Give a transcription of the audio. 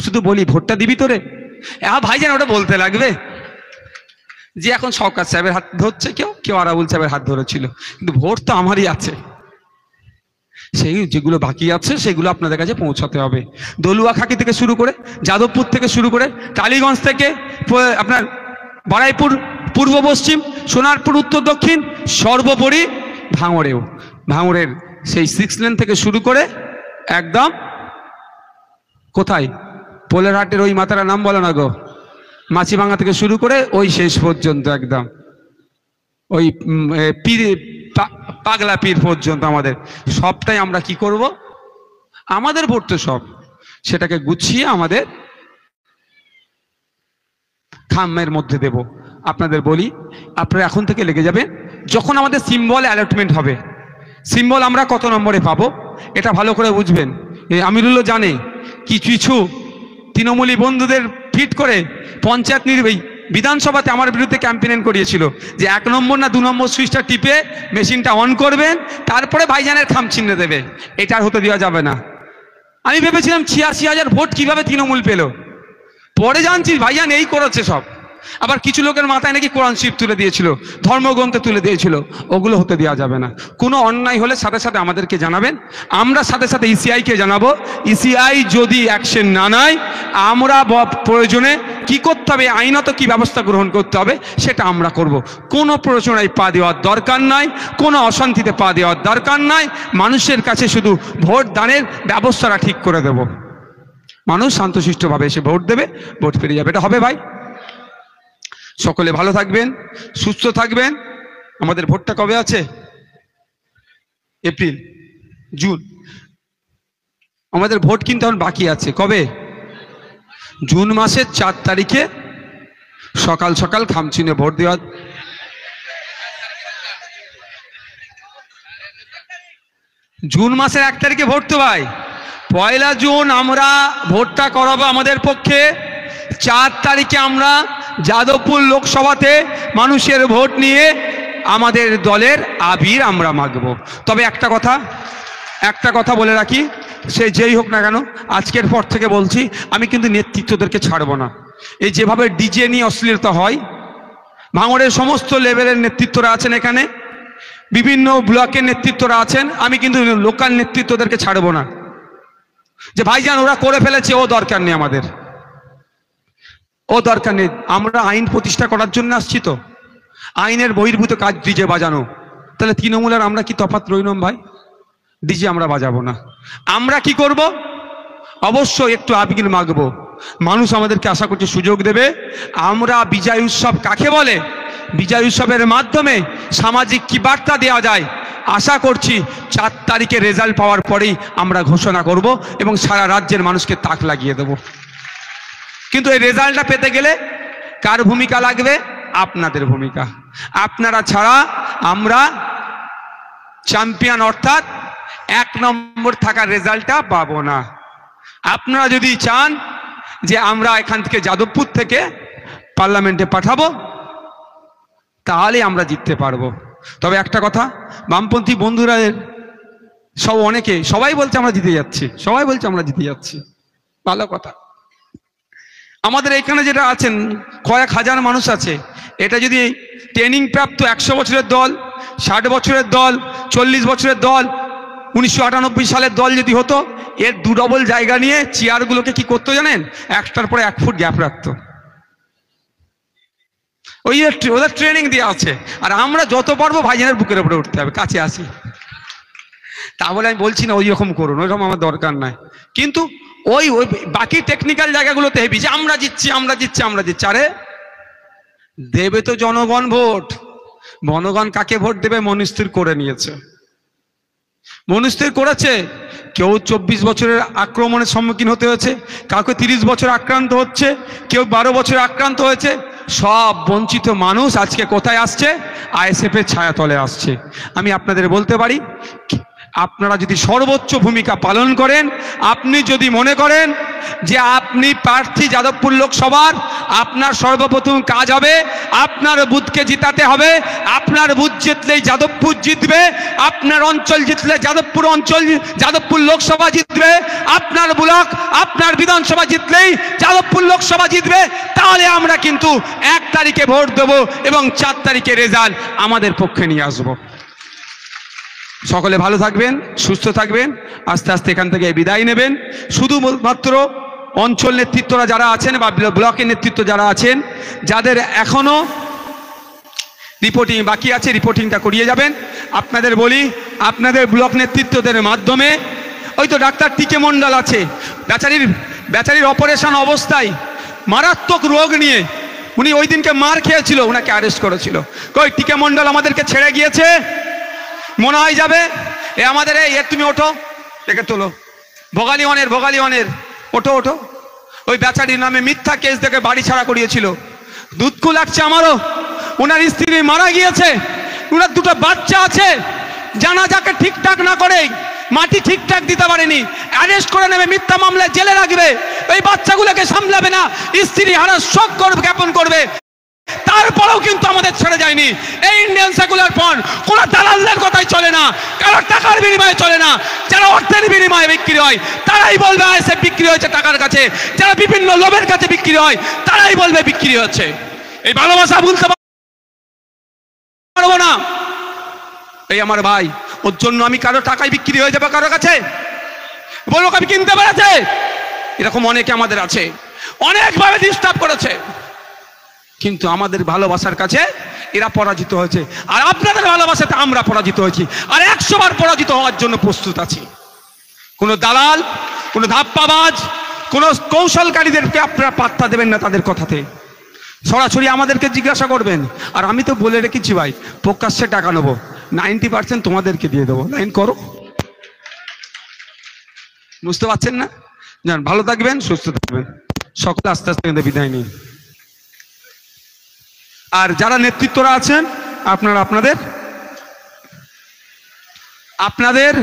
শুধু বলি ভোটটা দিবি তোরে, ভাইজান ওটা বলতে লাগবে যে এখন শওকত সাহেবের হাত ধরছে, কেউ কেউ আরাবুল সাহেবের হাত ধরেছিল, কিন্তু ভোট তো আমারই আছে। সেই যেগুলো বাকি আছে সেগুলো আপনাদের কাছে পৌঁছাতে হবে। দলুয়াখাকি থেকে শুরু করে, যাদবপুর থেকে শুরু করে, টালিগঞ্জ থেকে আপনার বারাইপুর পূর্ব পশ্চিম, সোনারপুর উত্তর দক্ষিণ, সর্বোপরি ভাঙড়েও, ভাঙড়ের সেই 6 লেন থেকে শুরু করে একদম কোথায় পোলেরহাটের ওই মাথার নাম বলো না গো, মাছিভাঙা থেকে শুরু করে ওই শেষ পর্যন্ত একদম ওই পীর পাগলা পীর পর্যন্ত আমাদের সবটাই আমরা কি করব, আমাদের ভোট তো সব, সেটাকে গুছিয়ে আমাদের খামের মধ্যে দেব। আপনাদের বলি, আপনারা এখন থেকে লেগে যাবে, যখন আমাদের সিম্বল অ্যালটমেন্ট হবে, সিম্বল আমরা কত নম্বরে পাবো এটা ভালো করে বুঝবেন। আমিরুল্লাহ জানে, কিছু কিছু তৃণমূলী বন্ধুদের ফিট করে পঞ্চায়েত বিধানসভাতে আমার বিরুদ্ধে ক্যাম্পেইন করিয়েছিল যে 1 নম্বর না 2 নম্বর সুইচটা টিপে মেশিনটা অন করবেন, তারপরে ভাইজানের খাম চিহ্ন দেবে। এটা আর হতে দেওয়া যাবে না। আমি ভেবেছিলাম 86,000 ভোট কিভাবে তৃণমূল পেল, পরে জানছি ভাইজান এই করেছে সব। আবার কিছু লোকের মাথায় নাকি কোরআন শরীফ তুলে দিয়েছিল, ধর্মগ্রন্থ তুলে দিয়েছিল, ওগুলো হতে দেওয়া যাবে না। কোনো অন্যায় হলে সাথে সাথে আমাদেরকে জানাবেন, আমরা সাথে সাথে ইসিআইকে জানাবো। ইসিআই যদি অ্যাকশন না নেয়, আমরা প্রয়োজনে কি করতে হবে, আইনত কি ব্যবস্থা গ্রহণ করতে হবে সেটা আমরা করব। কোনো প্ররোচনায় পা দেওয়ার দরকার নাই, কোনো অশান্তিতে পা দেওয়ার দরকার নাই। মানুষের কাছে শুধু ভোট দানের ব্যবস্থাটা ঠিক করে দেব, মানুষ শান্তশিষ্টভাবে এসে ভোট দেবে, ভোট পেরিয়ে যাবে। এটা হবে ভাই। সকলে ভালো থাকবেন, সুস্থ থাকবেন। আমাদের ভোটটা কবে আছে? April, June. আমাদের ভোট কিন্তু এখন বাকি আছে। কবে? জুন মাসের 4 তারিখে সকাল সকাল খামচিনে ভোট দেওয়া। জুন মাসের 1 তারিখে ভোট তো ভাই। 1 জুন আমরা ভোটটা করাবো আমাদের পক্ষে। 4 তারিখে আমরা যাদবপুর লোকসভাতে মানুষের ভোট নিয়ে আমাদের দলের আবির আমরা মাগবো। তবে একটা কথা বলে রাখি, সে যেই হোক না কেন, আজকের পর থেকে বলছি, আমি কিন্তু নেতৃত্বদেরকে ছাড়বো না। এই যেভাবে ডিজে নিয়ে অশ্লীলতা হয়, ভাঙড়ের সমস্ত লেভেলের নেতৃত্বরা আছেন, এখানে বিভিন্ন ব্লকের নেতৃত্বরা আছেন, আমি কিন্তু লোকাল নেতৃত্বদেরকে ছাড়বো না। যে ভাইজান ওরা করে ফেলেছে, ও দরকার নেই, আমাদের ও দরকার নেই। আমরা আইন প্রতিষ্ঠা করার জন্য আসছি, তো আইনের বহির্ভূত কাজ ডিজে বাজানো। তাহলে তৃণমূলের আমরা কি তফাৎ রইলাম ভাই? ডিজে আমরা বাজাবো না। আমরা কি করব? অবশ্যই একটু আবির মাগবো। মানুষ আমাদেরকে আশা করছে সুযোগ দেবে। আমরা বিজয় উৎসব কাকে বলে, বিজয় উৎসবের মাধ্যমে সামাজিক কি বার্তা দেওয়া যায়, আশা করছি 4 তারিখে রেজাল্ট পাওয়ার পরেই আমরা ঘোষণা করব এবং সারা রাজ্যের মানুষকে তাক লাগিয়ে দেব। কিন্তু এই রেজাল্টটা পেতে গেলে কার ভূমিকা লাগবে? আপনাদের ভূমিকা। আপনারা ছাড়া আমরা চ্যাম্পিয়ন অর্থাৎ 1 নম্বর থাকার রেজাল্টটা পাবো না। আপনারা যদি চান যে আমরা এখান থেকে যাদবপুর থেকে পার্লামেন্টে পাঠাবো, তাহলে আমরা জিততে পারবো। তবে একটা কথা, বামপন্থী বন্ধুরা সবাই বলছে আমরা জিতে যাচ্ছি, সবাই বলছে আমরা জিতে যাচ্ছি, ভালো কথা। আমাদের এখানে যেটা আছেন কয়েক হাজার মানুষ আছে, এটা যদি ট্রেনিং প্রাপ্ত 100 বছরের দল, 60 বছরের দল, 40 বছরের দল, 1998 সালের দল যদি হতো, এর 2 ডবল জায়গা নিয়ে চেয়ারগুলোকে কি করতো জানেন? একটার পরে 1 ফুট গ্যাপ রাখতো। ওদের ট্রেনিং দেওয়া আছে। আর আমরা যত পারবো ভাইজানের বুকের উপরে উঠতে হবে, কাছে আসি। তা বলে আমি বলছি না ওই রকম করুন, ওইরকম আমার দরকার নাই। কিন্তু ওই বাকি টেকনিক্যাল জায়গাগুলোতে হেবি যে আমরা জিতছি, আমরা জিতছি, আমরা জিতছি। আরে দেবে তো জনগণ ভোট। জনগণ কাকে ভোট দেবে? মনস্থির করে নিয়েছে, মনস্থির করেছে। কেউ 24 বছরের আক্রমণের সম্মুখীন হতে হয়েছে, কাউকে 30 বছর আক্রান্ত হচ্ছে, কেউ 12 বছর আক্রান্ত হয়েছে। সব বঞ্চিত মানুষ আজকে কোথায় আসছে? আইএসএফ এর ছায়াতলে আসছে। আমি আপনাদের বলতে পারি, আপনারা যদি সর্বোচ্চ ভূমিকা পালন করেন, আপনি যদি মনে করেন যে আপনি প্রার্থী যাদবপুর লোকসভার, আপনার সর্বপ্রথম কাজ হবে আপনার বুথকে জিতাতে হবে। আপনার বুথ জিতলেই যাদবপুর জিতবে, আপনার অঞ্চল জিতলে যাদবপুর অঞ্চল, যাদবপুর লোকসভা জিতবে, আপনার ব্লক, আপনার বিধানসভা জিতলেই যাদবপুর লোকসভা জিতবে। তাহলে আমরা কিন্তু 1 তারিখে ভোট দেবো এবং 4 তারিখে রেজাল্ট আমাদের পক্ষে নিয়ে আসবো। সকলে ভালো থাকবেন, সুস্থ থাকবেন, আস্তে আস্তে এখান থেকে বিদায় নেবেন। শুধুমাত্র অঞ্চল নেতৃত্বরা যারা আছেন বা ব্লকের নেতৃত্ব যারা আছেন, যাদের এখনো রিপোর্টিং বাকি আছে, রিপোর্টিংটা করিয়ে যাবেন। আপনাদের বলি, আপনাদের ব্লক নেতৃত্বদের মাধ্যমে, ওই তো ডাক্তার টিকে মণ্ডল আছে, বেচারির অপারেশন অবস্থায় মারাত্মক রোগ নিয়ে উনি ওই দিনকে মার খেয়েছিল, ওনাকে অ্যারেস্ট করেছিল। কই টিকে মণ্ডল আমাদেরকে ছেড়ে গিয়েছে, মনে হয় যাবে। এ আমাদের তুমি ওঠো, দেখে তোলো, ভোগালিওয়ানের ওঠো ওঠো। ওই বেচারির নামে মিথ্যা কেস থেকে বাড়ি ছাড়া করিয়েছিল। দুঃখ লাগছে আমারও, ওনার স্ত্রী মারা গিয়েছে, ওনার 2টো বাচ্চা আছে, জানাজাকে ঠিকঠাক না করে মাটি ঠিকঠাক দিতে পারেনি, অ্যারেস্ট করে নেবে, মিথ্যা মামলায় জেলে রাখবে, ওই বাচ্চাগুলোকে সামলাবে না, স্ত্রী হারা শোক জ্ঞাপন করবে। তারপরেও কিন্তু আমাদের ছেড়ে যায়নি। এই ইন্ডিয়ান সেকুলার ফ্রন্ট কোন দালালদের কথাই চলে না, কারো টাকার বিনিময়ে চলে না। যারা অর্থের বিনিময়ে বিক্রি হয় তারাই বলবে আইএসএফ বিক্রি হয়েছে টাকার কাছে, যারা বিভিন্ন লোভের কাছে বিক্রি হয় তারাই বলবে বিক্রি হচ্ছে। এই ভালোবাসা ভুলতে পারবো না। এই আমার ভাই, ওর জন্য আমি কারো টাকায় বিক্রি হয়ে যাবো কারো কাছে, বলবো আমি কিনতে পেরেছে। এরকম অনেকে আমাদের আছে, অনেকভাবে ডিস্টার্ব করেছে, কিন্তু আমাদের ভালোবাসার কাছে এরা পরাজিত হয়েছে। আর আপনাদের ভালোবাসাতে আমরা পরাজিত হয়েছি, আর 100 বার পরাজিত হওয়ার জন্য প্রস্তুত আছি। কোনো দালাল, কোনো ধাপ্পাবাজ, কোনো কৌশলকারীদেরকে আপনারা পাত্তা দেবেন না, তাদের কথাতে সরাসরি আমাদেরকে জিজ্ঞাসা করবেন। আর আমি তো বলে রেখেছি ভাই, প্রকাশ্যে টাকা নেবো, 90% তোমাদেরকে দিয়ে দেবো, লাইন করো। বুঝতে পারছেন না? জান, ভালো থাকবেন, সুস্থ থাকবেন, সকলে আস্তে আস্তে বিদায় নিন। আর যারা নেতৃত্বরা আছেন, আপনারা আপনাদের